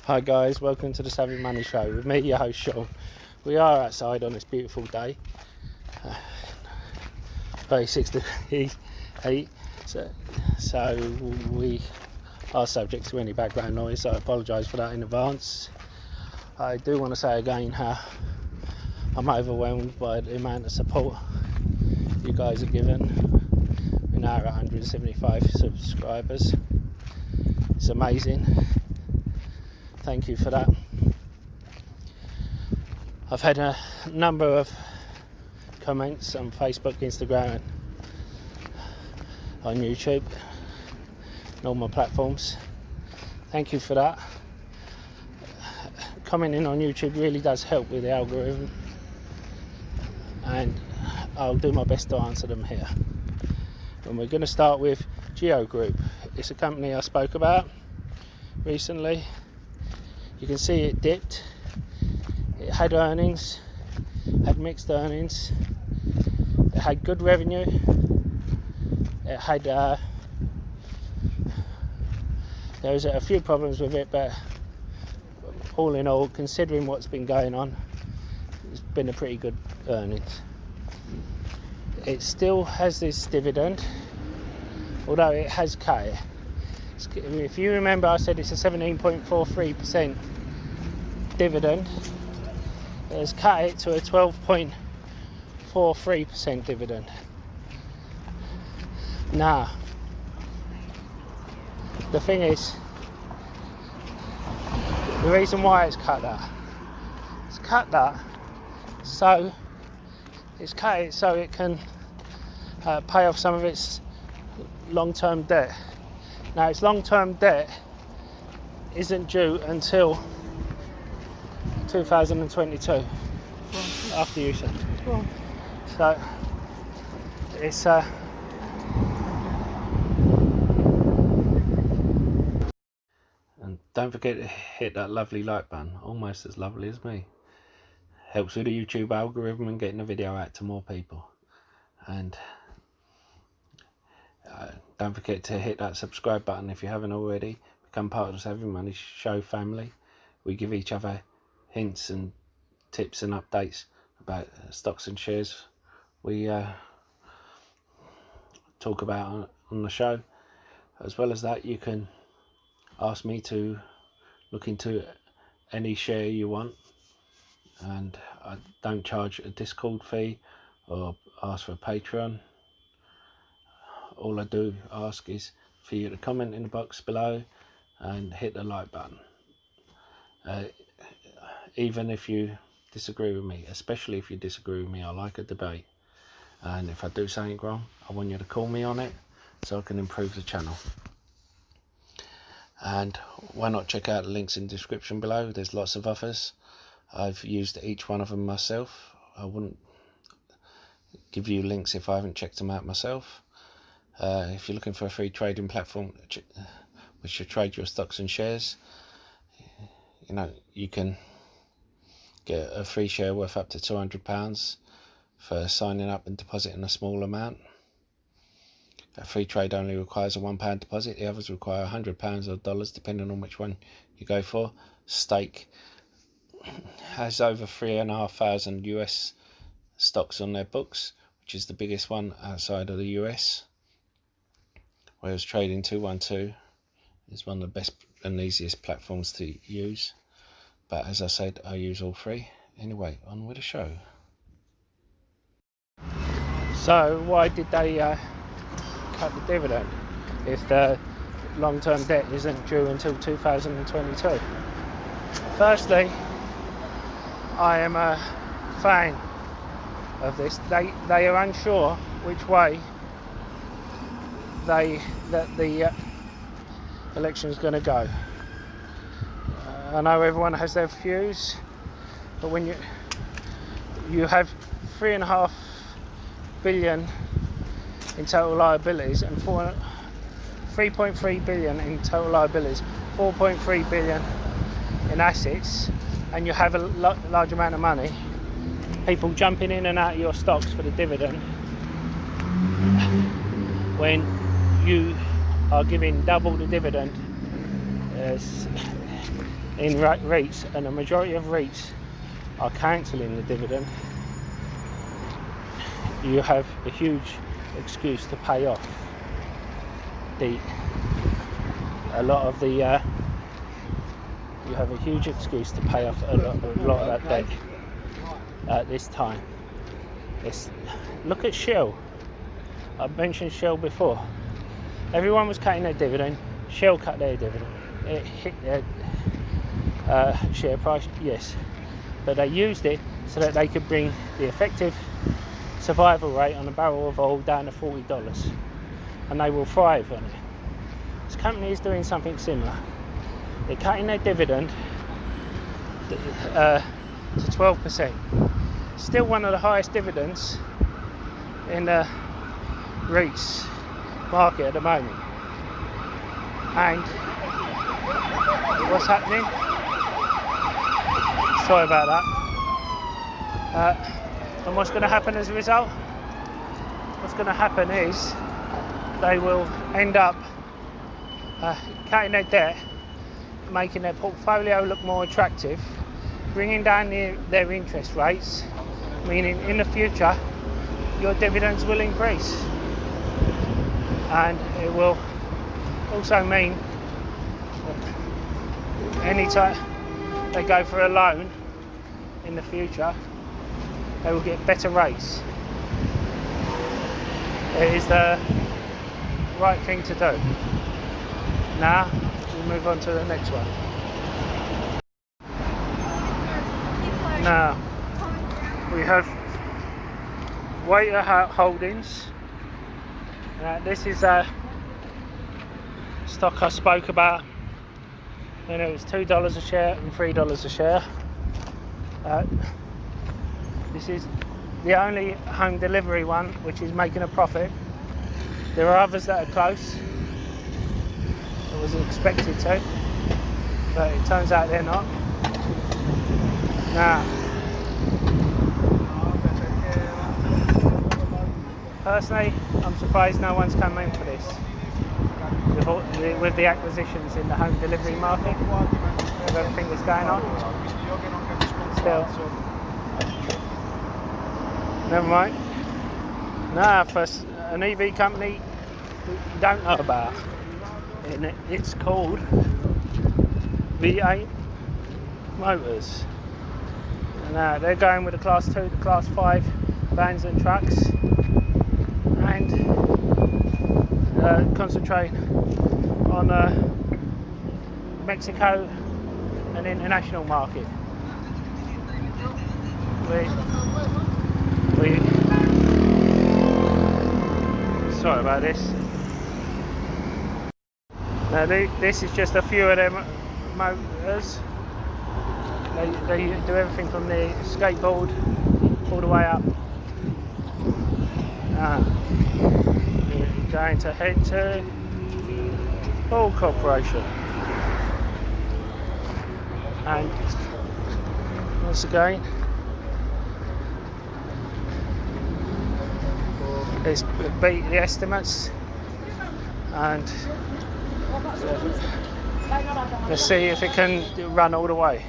Hi guys, welcome to the Savvy Money Show with me, your host Sean. We are outside on this beautiful day, 36 degrees heat, so we are subject to any background noise, so I apologise for that in advance. I do want to say again how I'm overwhelmed by the amount of support you guys are giving. We're now at 175 subscribers. It's amazing. Thank you for that. I've had a number of comments on Facebook, Instagram, and on YouTube, and all my platforms. Thank you for that. Commenting on YouTube really does help with the algorithm, and I'll do my best to answer them here. And we're going to start with Geo Group. It's a company I spoke about recently. You can see it dipped. It had earnings, had mixed earnings. It had good revenue. It had there was a few problems with it, but all in all, considering what's been going on, it's been a pretty good earnings. It still has this dividend, although it has cut it. If you remember, I said it's a 17.43% dividend. It has cut it to a 12.43% dividend. Now, the thing is, the reason why it's cut that so it can pay off some of its long-term debt. Now, its long-term debt isn't due until 2022, after you said. So it's and don't forget to hit that lovely like button, almost as lovely as me. Helps with the YouTube algorithm and getting the video out to more people. And don't forget to hit that subscribe button if you haven't already. Become part of the Savvy Money Show family. We give each other hints and tips and updates about stocks and shares we talk about on the show. As well as that, you can ask me to look into any share you want, and I don't charge a Discord fee or ask for a Patreon. All I do ask is for you to comment in the box below and hit the like button. Even if you disagree with me, especially if you disagree with me, I like a debate. And if I do something wrong, I want you to call me on it so I can improve the channel. And why not check out the links in the description below? There's lots of others. I've used each one of them myself. I wouldn't give you links if I haven't checked them out myself. If you're looking for a free trading platform which should trade your stocks and shares, you can get a free share worth up to £200 for signing up and depositing a small amount. A free trade only requires a £1 deposit. The others require £100 or dollars, depending on which one you go for. Stake has over 3,500 US stocks on their books, which is the biggest one outside of the US. Whereas Trading 212 is one of the best and easiest platforms to use. But as I said, I use all three. Anyway, on with the show. So why did they cut the dividend if the long-term debt isn't due until 2022? Firstly, I am a fan of this. They are unsure which way the election is going to go. I know everyone has their views, but when you have 3.5 billion in total liabilities and 3.3 billion in total liabilities, 4.3 billion in assets, and you have a large amount of money, people jumping in and out of your stocks for the dividend, when you are giving double the dividend, in REITs, and the majority of REITs are cancelling the dividend, you have a huge excuse to pay off you have a huge excuse to pay off a lot of that debt at this time. Look at Shell. I've mentioned Shell before. Everyone was cutting their dividend. Shell cut their dividend. It hit their share price, yes, but they used it so that they could bring the effective survival rate on a barrel of oil down to $40, and they will thrive on it. This company is doing something similar. They're cutting their dividend to 12%. Still one of the highest dividends in the REITs market at the moment. And what's happening? Sorry about that. And what's going to happen as a result? What's going to happen is they will end up cutting their debt, making their portfolio look more attractive, bringing down their interest rates, meaning in the future your dividends will increase, and it will also mean that anytime they go for a loan in the future, they will get better rates. It is the right thing to do. Now we'll move on to the next one. Now we have Waiter Holdings. This is a stock I spoke about when it was $2 a share and $3 a share. This is the only home delivery one which is making a profit. There are others that are close. I was expected to, but it turns out they're not. Now, personally, I'm surprised no one's come in for this. With the acquisitions in the home delivery market, with everything that's going on. Still, never mind. Now, for an EV company you don't know about, and it's called V8 Motors. Now they're going with the Class 2 to Class 5 vans and trucks, and concentrate on Mexico and international market. Sorry about this. Now this is just a few of them motors. They do everything from the skateboard all the way up. We're going to head to Ball Corporation, and once again it's beat the estimates, and let's see if it can run all the way.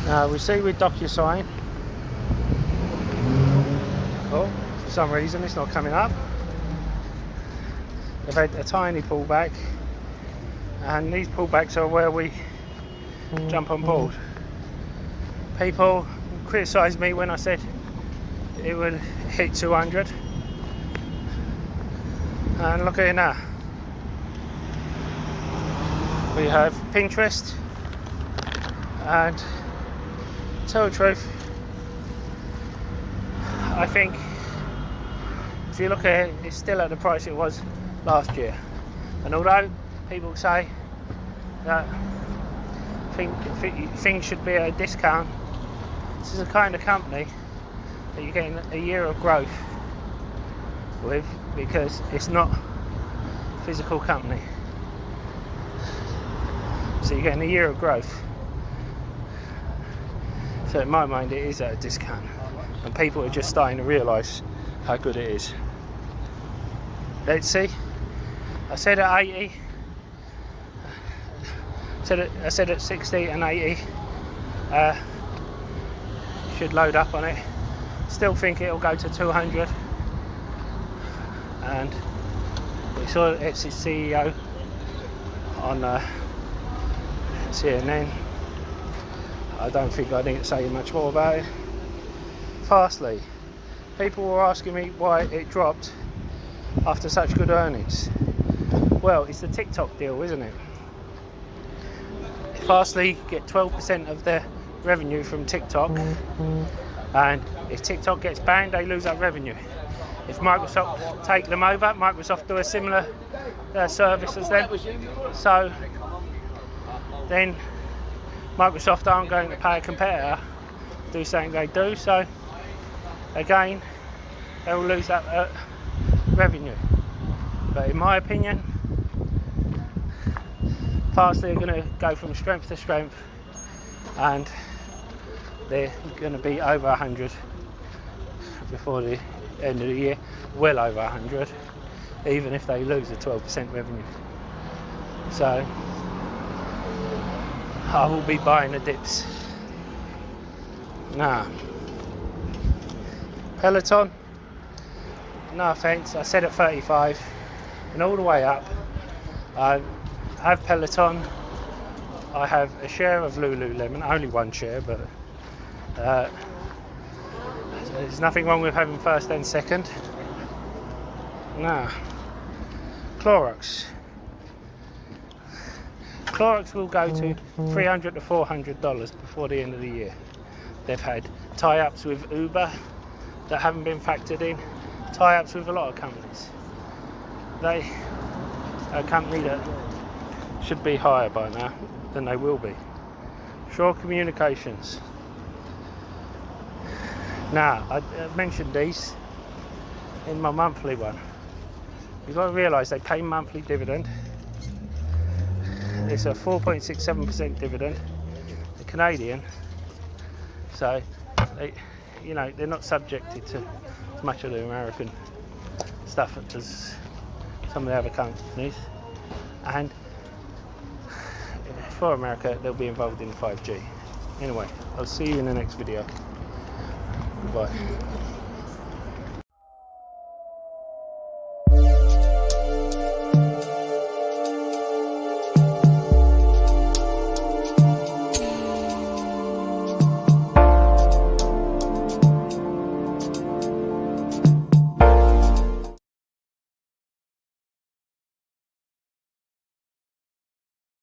Now we see with DocuSign, oh, for some reason it's not coming up. They've had a tiny pullback, and these pullbacks are where we jump on board. People criticised me when I said it would hit 200, and look at it now. We have Pinterest, and to tell the truth, I think if you look at it, it's still at the price it was last year. And although people say that things should be at a discount, this is the kind of company that you're getting a year of growth with, because it's not a physical company. So you're getting a year of growth. So in my mind it is at a discount, and people are just starting to realise how good it is. Let's see. I said at 80 I said at 60 and 80 should load up on it. Still think it'll go to 200. And we saw its CEO on CNN. I don't think I need to say much more about it. Fastly, people were asking me why it dropped after such good earnings. Well, it's the TikTok deal, isn't it? Fastly get 12% of their revenue from TikTok, and if TikTok gets banned, they lose that revenue. If Microsoft take them over, Microsoft do a similar service as them, so then Microsoft aren't going to pay a competitor do something they do, so again they will lose that revenue. But in my opinion, Fastly are going to go from strength to strength, and they're going to be over 100 before the end of the year, well over 100, even if they lose a 12% revenue. So I will be buying the dips. Now, Peloton, no offence, I said at 35 and all the way up. I have Peloton, I have a share of Lululemon, only one share, but there's nothing wrong with having first and second. Now, Clorox will go to $300 to $400 before the end of the year. They've had tie-ups with Uber that haven't been factored in, tie-ups with a lot of companies. They are a company that should be higher by now than they will be. Shaw Communications. Now, I mentioned these in my monthly one. You've got to realise they pay monthly dividend. It's a 4.67% dividend, the Canadian. So, they're not subjected to as much of the American stuff as some of the other companies. And for America, they'll be involved in 5G. Anyway, I'll see you in the next video. Goodbye.